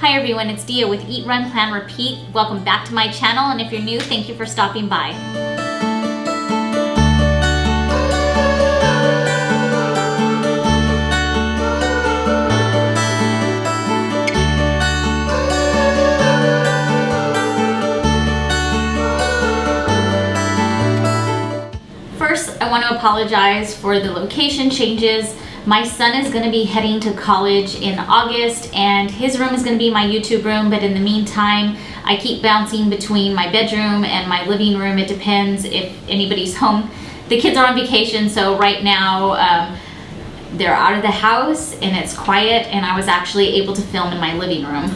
Hi everyone, it's Dia with Eat, Run, Plan, Repeat. Welcome back to my channel, and if you're new, thank you for stopping by. First, I want to apologize for the location changes. My son is going to be heading to college in August, and his room is going to be my YouTube room, but in the meantime, I keep bouncing between my bedroom and my living room. It depends if anybody's home. The kids are on vacation, so right now they're out of the house and it's quiet, and I was actually able to film in my living room.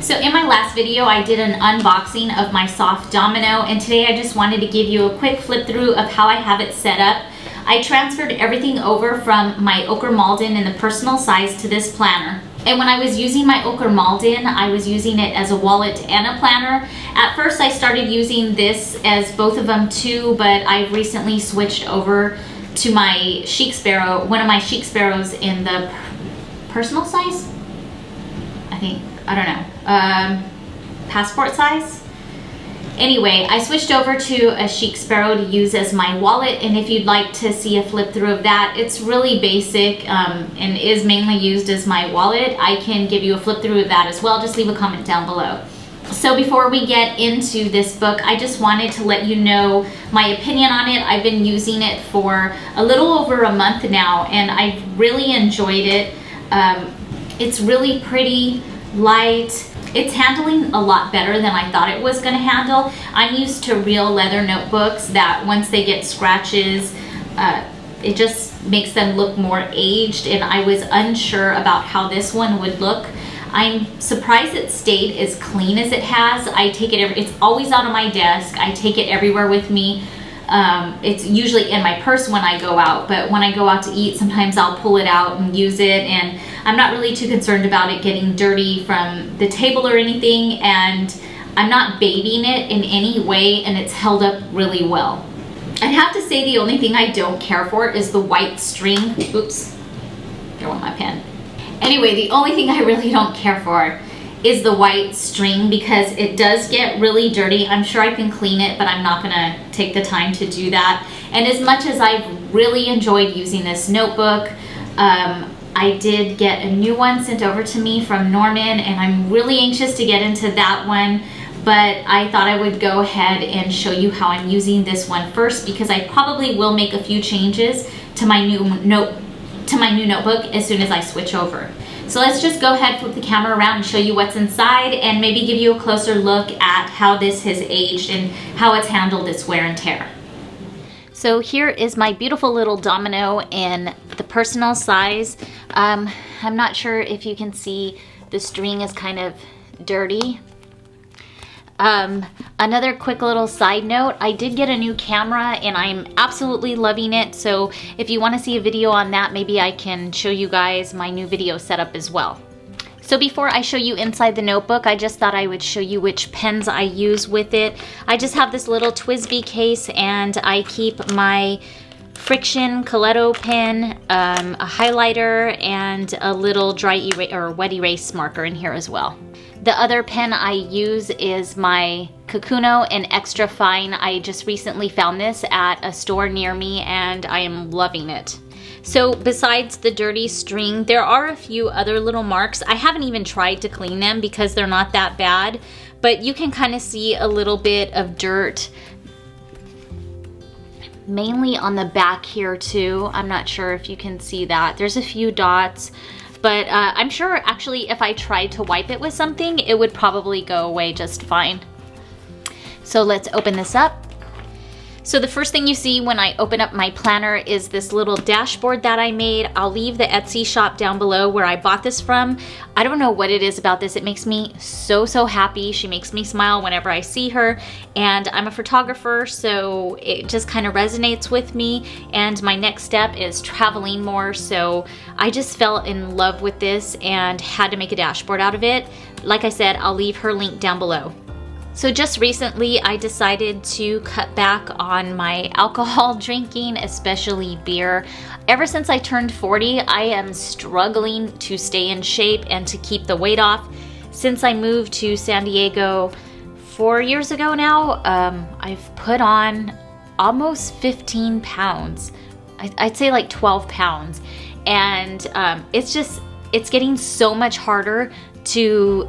So in my last video, I did an unboxing of my Soft Domino, and today I just wanted to give you a quick flip through of how I have it set up. I transferred everything over from my Ochre Malden in the personal size to this planner. And when I was using my Ochre Malden, I was using it as a wallet and a planner. At first I started using this as both of them too, but I've recently switched over to my Chic Sparrow, one of my Chic Sparrows in the personal size, I don't know, passport size. Anyway, I switched over to a Chic Sparrow to use as my wallet, and if you'd like to see a flip through of that, it's really basic and is mainly used as my wallet. I can give you a flip through of that as well. Just leave a comment down below. So before we get into this book, I just wanted to let you know my opinion on it. I've been using it for a little over a month now, and I've really enjoyed it. It's really pretty, light. It's handling a lot better than I thought it was going to handle. I'm used to real leather notebooks that once they get scratches, it just makes them look more aged, and I was unsure about how this one would look. I'm surprised it stayed as clean as it has. I take it it's always out on my desk. I take it everywhere with me. It's usually in my purse when I go out, but when I go out to eat, sometimes I'll pull it out and use it, and I'm not really too concerned about it getting dirty from the table or anything, and I'm not babying it in any way, and it's held up really well. I have to say the only thing I don't care for is the white string. Oops, there went my pen. Anyway, the only thing I really don't care for is the white string, because it does get really dirty. I'm sure I can clean it, but I'm not gonna take the time to do that. And as much as I've really enjoyed using this notebook, I did get a new one sent over to me from Norman, and I'm really anxious to get into that one, but I thought I would go ahead and show you how I'm using this one first, because I probably will make a few changes to my new notebook as soon as I switch over. So let's just go ahead, flip the camera around and show you what's inside, and maybe give you a closer look at how this has aged and how it's handled its wear and tear. So here is my beautiful little domino in the personal size. I'm not sure if you can see, the string is kind of dirty. Another quick little side note, I did get a new camera and I'm absolutely loving it. So if you want to see a video on that, maybe I can show you guys my new video setup as well. So before I show you inside the notebook, I just thought I would show you which pens I use with it. I just have this little TWSBI case, and I keep my Friction Coletto pen, a highlighter, and a little dry erase or wet erase marker in here as well. The other pen I use is my Kakuno in Extra Fine. I just recently found this at a store near me, and I am loving it. So besides the dirty string, there are a few other little marks. I haven't even tried to clean them because they're not that bad, but you can kind of see a little bit of dirt, mainly on the back here too. I'm not sure if you can see that. There's a few dots, but I'm sure actually if I tried to wipe it with something, it would probably go away just fine. So let's open this up. So the first thing you see when I open up my planner is this little dashboard that I made. I'll leave the Etsy shop down below where I bought this from. I don't know what it is about this. It makes me so happy. She makes me smile whenever I see her, and I'm a photographer, so it just kind of resonates with me, and my next step is traveling more, so I just fell in love with this and had to make a dashboard out of it. Like I said, I'll leave her link down below. So just recently I decided to cut back on my alcohol drinking, especially beer. Ever since I turned 40, I am struggling to stay in shape and to keep the weight off. since I moved to San Diego 4 years ago now, I've put on almost 15 pounds. I'd say like 12 pounds. And it's getting so much harder to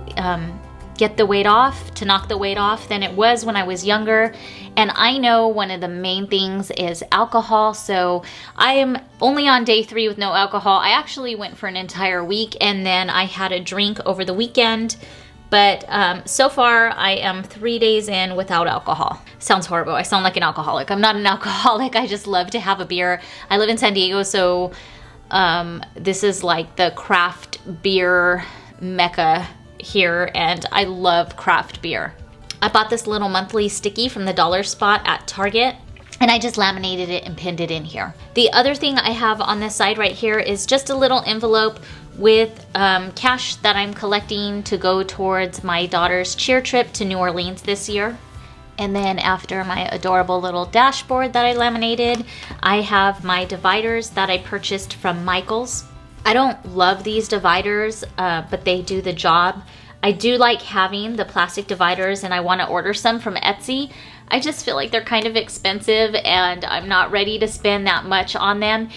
get the weight off, to knock the weight off than it was when I was younger. And I know one of the main things is alcohol. So I am only on day 3 with no alcohol. I actually went for an entire week and then I had a drink over the weekend. But so far I am 3 days in without alcohol. Sounds horrible. I sound like an alcoholic. I'm not an alcoholic. I just love to have a beer. I live in San Diego, so this is like the craft beer mecca here, and I love craft beer. I bought this little monthly sticky from the dollar spot at Target, and I just laminated it and pinned it in here. The other thing I have on this side right here is just a little envelope with cash that I'm collecting to go towards my daughter's cheer trip to New Orleans this year. And then after my adorable little dashboard that I laminated, I have my dividers that I purchased from Michael's. I don't love these dividers, but they do the job. I do like having the plastic dividers and I want to order some from Etsy. I just feel like they're kind of expensive and I'm not ready to spend that much on them.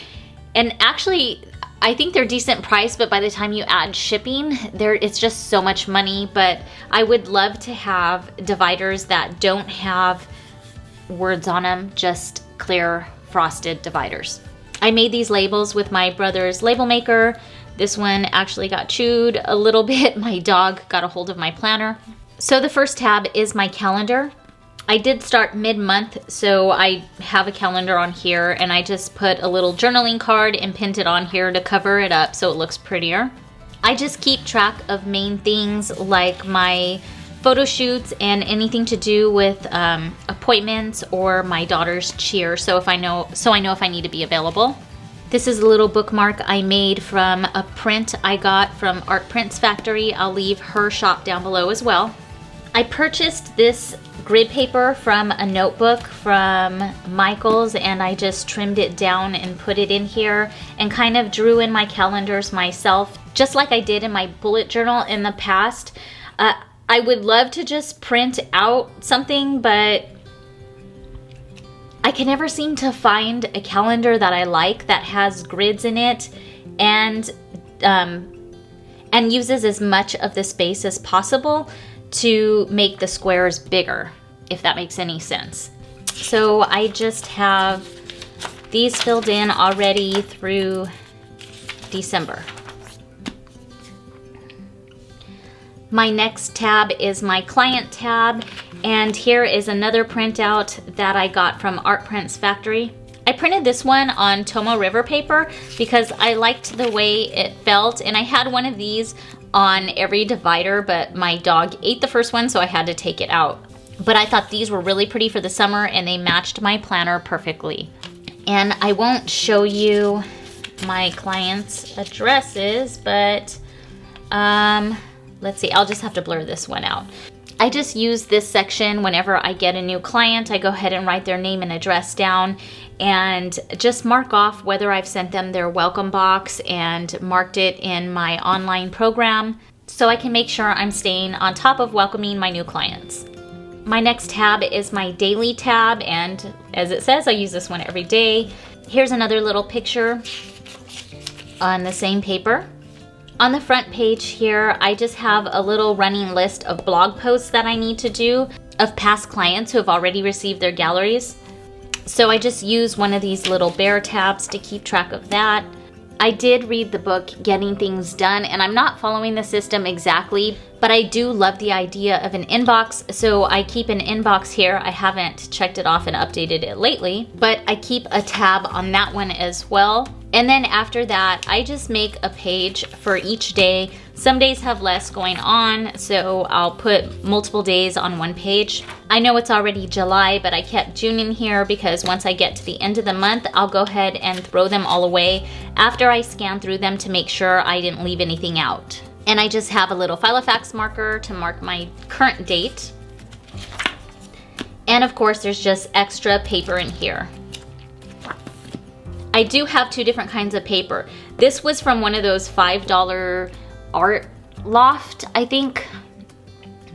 And actually, I think they're decent price, but by the time you add shipping, it's just so much money. But I would love to have dividers that don't have words on them, just clear frosted dividers. I made these labels with my brother's label maker. This one actually got chewed a little bit. My dog got a hold of my planner. So the first tab is my calendar. I did start mid-month, so I have a calendar on here and I just put a little journaling card and pinned it on here to cover it up so it looks prettier. I just keep track of main things like my photo shoots and anything to do with appointments or my daughter's cheer, so I know if I need to be available. This is a little bookmark I made from a print I got from Art Prints Factory. I'll leave her shop down below as well. I purchased this grid paper from a notebook from Michael's and I just trimmed it down and put it in here and kind of drew in my calendars myself, just like I did in my bullet journal in the past. I would love to just print out something, but I can never seem to find a calendar that I like that has grids in it and uses as much of the space as possible to make the squares bigger, if that makes any sense. So I just have these filled in already through December. My next tab is my client tab, and here is another printout that I got from Art Prints Factory. I printed this one on Tomo River paper because I liked the way it felt, and I had one of these on every divider, but my dog ate the first one, so I had to take it out. But I thought these were really pretty for the summer and they matched my planner perfectly. And I won't show you my clients' addresses, but let's see, I'll just have to blur this one out. I just use this section whenever I get a new client. I go ahead and write their name and address down and just mark off whether I've sent them their welcome box and marked it in my online program so I can make sure I'm staying on top of welcoming my new clients. My next tab is my daily tab, and as it says, I use this one every day. Here's another little picture on the same paper. On the front page here, I just have a little running list of blog posts that I need to do of past clients who have already received their galleries. So I just use one of these little bear tabs to keep track of that. I did read the book Getting Things Done, and I'm not following the system exactly, but I do love the idea of an inbox, so I keep an inbox here. I haven't checked it off and updated it lately, but I keep a tab on that one as well. And then after that, I just make a page for each day. Some days have less going on, so I'll put multiple days on one page. I know it's already July, but I kept June in here because once I get to the end of the month, I'll go ahead and throw them all away after I scan through them to make sure I didn't leave anything out. And I just have a little Filofax marker to mark my current date. And of course, there's just extra paper in here. I do have two different kinds of paper. This was from one of those $5 art loft, I think.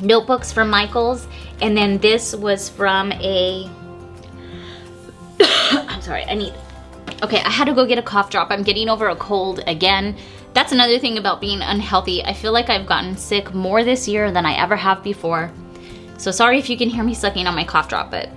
notebooks from Michael's, and then this was from a I'm sorry, okay, I had to go get a cough drop. I'm getting over a cold again. That's another thing about being unhealthy. I feel like I've gotten sick more this year than I ever have before. So sorry if you can hear me sucking on my cough drop, but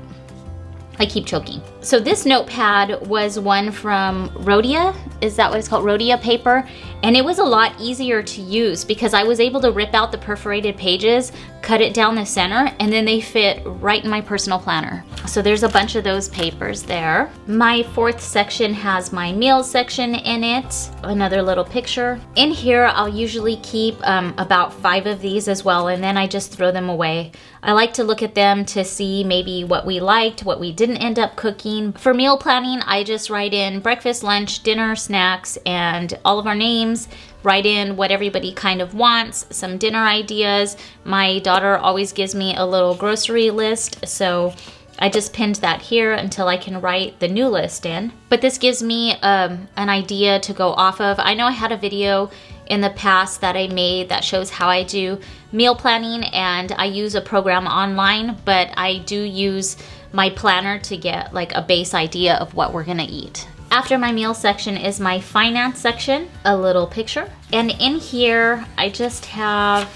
I keep choking. So this notepad was one from Rhodia. Is that what it's called? Rhodia paper. And it was a lot easier to use because I was able to rip out the perforated pages, cut it down the center, and then they fit right in my personal planner. So there's a bunch of those papers there. My fourth section has my meals section in it. Another little picture. In here, I'll usually keep about 5 of these as well, and then I just throw them away. I like to look at them to see maybe what we liked, what we didn't end up cooking. For meal planning, I just write in breakfast, lunch, dinner, snacks, and all of our names. Write in what everybody kind of wants, some dinner ideas. My daughter always gives me a little grocery list, so I just pinned that here until I can write the new list in. But this gives me an idea to go off of. I know I had a video in the past that I made that shows how I do meal planning, and I use a program online, but I do use my planner to get like a base idea of what we're gonna eat. After my meal section is my finance section, a little picture. And in here, I just have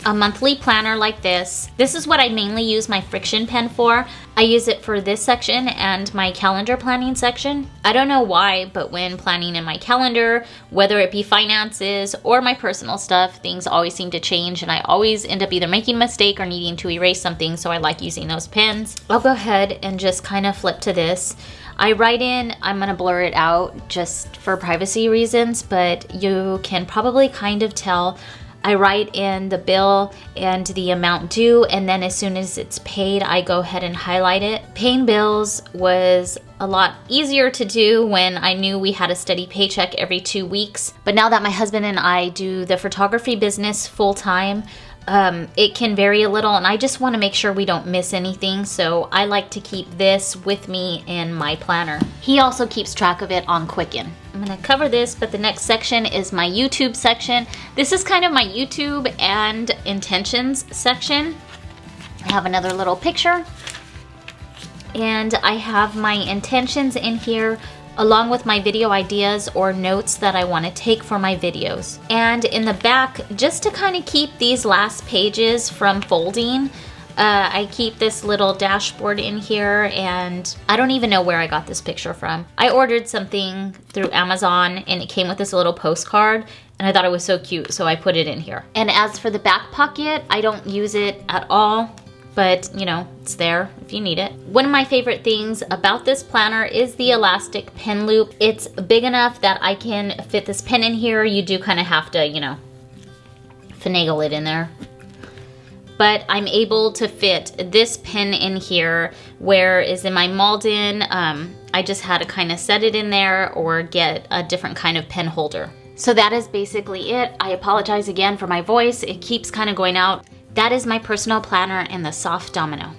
a monthly planner like this. This is what I mainly use my friction pen for. I use it for this section and my calendar planning section. I don't know why, but when planning in my calendar, whether it be finances or my personal stuff, things always seem to change, and I always end up either making a mistake or needing to erase something, so I like using those pens. I'll go ahead and just kind of flip to this. I write in, I'm gonna blur it out just for privacy reasons, but you can probably kind of tell. I write in the bill and the amount due, and then as soon as it's paid, I go ahead and highlight it. Paying bills was a lot easier to do when I knew we had a steady paycheck every 2 weeks. But now that my husband and I do the photography business full time, it can vary a little, and I just want to make sure we don't miss anything, so I like to keep this with me in my planner. He also keeps track of it on Quicken. I'm going to cover this, but the next section is my YouTube section. This is kind of my YouTube and intentions section. I have another little picture, and I have my intentions in here along with my video ideas or notes that I want to take for my videos. And in the back, just to kind of keep these last pages from folding, I keep this little dashboard in here, and I don't even know where I got this picture from. I ordered something through Amazon and it came with this little postcard, and I thought it was so cute, so I put it in here. And as for the back pocket, I don't use it at all, but you know, it's there if you need it. One of my favorite things about this planner is the elastic pen loop. It's big enough that I can fit this pen in here. You do kind of have to, you know, finagle it in there. But I'm able to fit this pen in here, whereas in my Malden, I just had to kind of set it in there or get a different kind of pen holder. So that is basically it. I apologize again for my voice. It keeps kind of going out. That is my personal planner in the Soft Domino.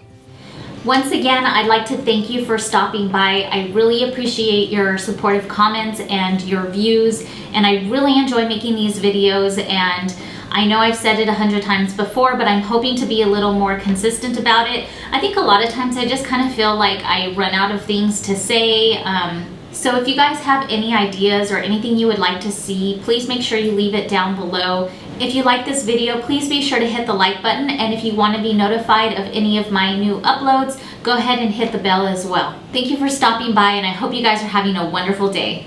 Once again, I'd like to thank you for stopping by. I really appreciate your supportive comments and your views, and I really enjoy making these videos, and I know I've said it 100 times before, but I'm hoping to be a little more consistent about it. I think a lot of times I just kind of feel like I run out of things to say. So if you guys have any ideas or anything you would like to see, please make sure you leave it down below. If you like this video, please be sure to hit the like button, and if you want to be notified of any of my new uploads, go ahead and hit the bell as well. Thank you for stopping by, and I hope you guys are having a wonderful day.